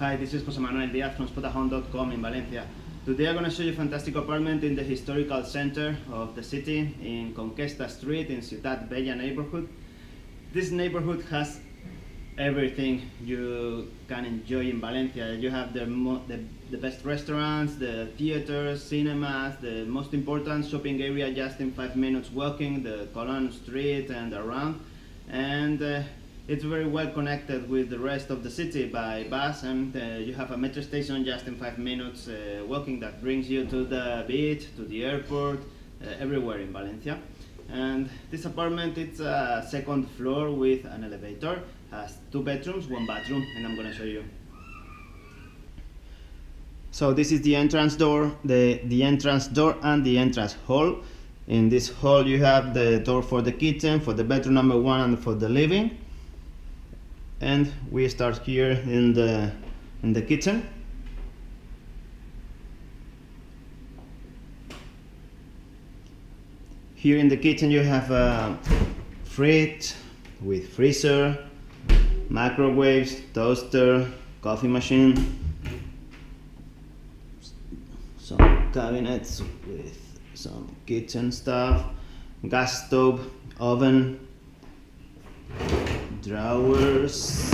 Hi, this is José Manuel Diaz from Spotahome.com in Valencia. Today I'm going to show you a fantastic apartment in the historical center of the city in Conquesta Street in Ciutat neighborhood. This neighborhood has everything you can enjoy in Valencia. You have the best restaurants, the theaters, cinemas, the most important shopping area just in 5 minutes walking, the Colón Street and around. And it's very well connected with the rest of the city by bus, and you have a metro station just in 5 minutes walking that brings you to the beach, to the airport, everywhere in Valencia. And this apartment, it's a second floor with an elevator, has 2 bedrooms, 1 bathroom, and I'm gonna show you. So this is the entrance door, the entrance door and the entrance hall. In this hall you have the door for the kitchen, for the bedroom number 1 and for the living. And we start here in the kitchen. Here in the kitchen you have a fridge with freezer, microwaves, toaster, coffee machine, some cabinets with some kitchen stuff, gas stove, oven, drawers,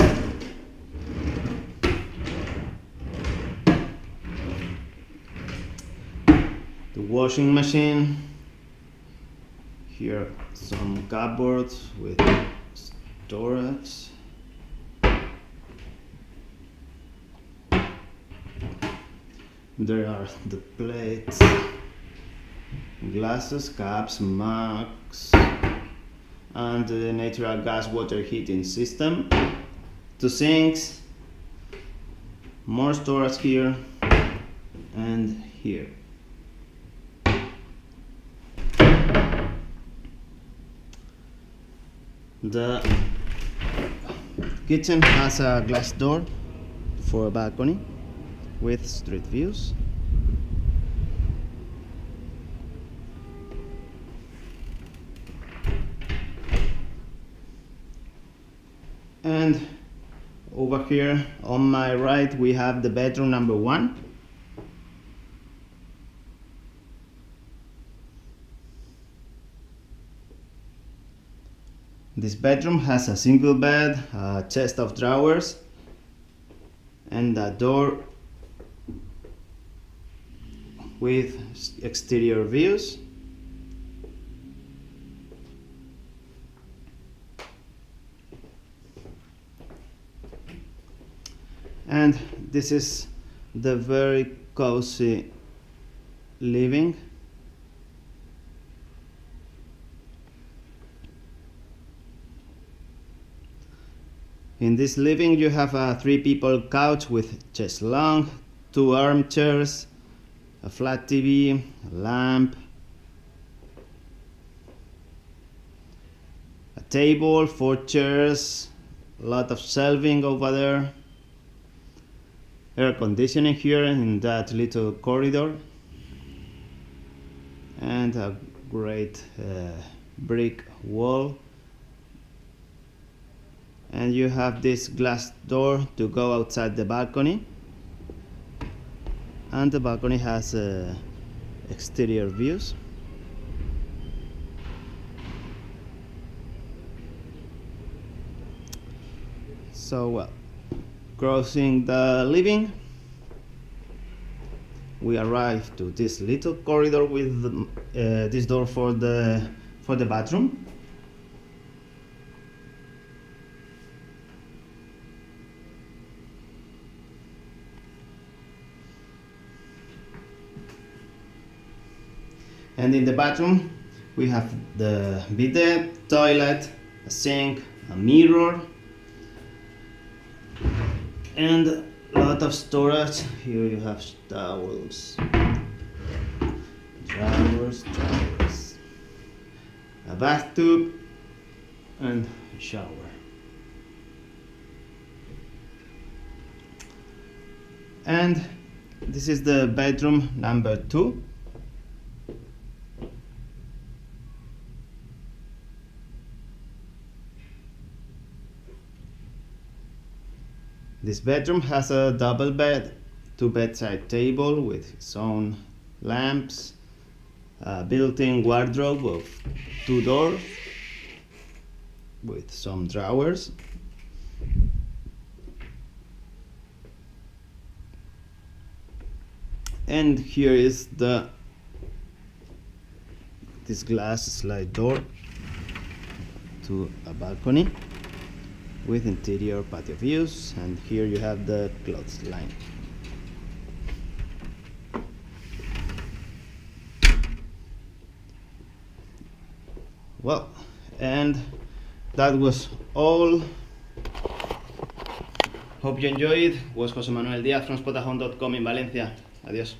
the washing machine, here some cupboards with storage, there are the plates, glasses, cups, mugs, and the natural gas water heating system, 2 sinks, more storage here and here. The kitchen has a glass door for a balcony with street views. And over here on my right we have the bedroom number 1. This bedroom has a single bed, a chest of drawers, and a door with exterior views. And this is the very cozy living. In this living you have a 3-people couch with chest long, 2 armchairs, a flat TV, a lamp, a table, 4 chairs, a lot of shelving over there, air conditioning here in that little corridor, and a great brick wall. And you have this glass door to go outside the balcony, and the balcony has exterior views. So crossing the living, we arrive to this little corridor with this door for the bathroom. And in the bathroom we have the bidet, toilet, a sink, a mirror, and a lot of storage. Here you have towels, drawers, a bathtub, and a shower. And this is the bedroom number 2. This bedroom has a double bed, 2 bedside table with its own lamps, a built-in wardrobe of 2 doors with some drawers, and here is this glass slide door to a balcony with interior patio views, and here you have the clothesline. Well, and that was all. Hope you enjoyed. Was José Manuel Díaz from Spotahome.com in Valencia. Adiós.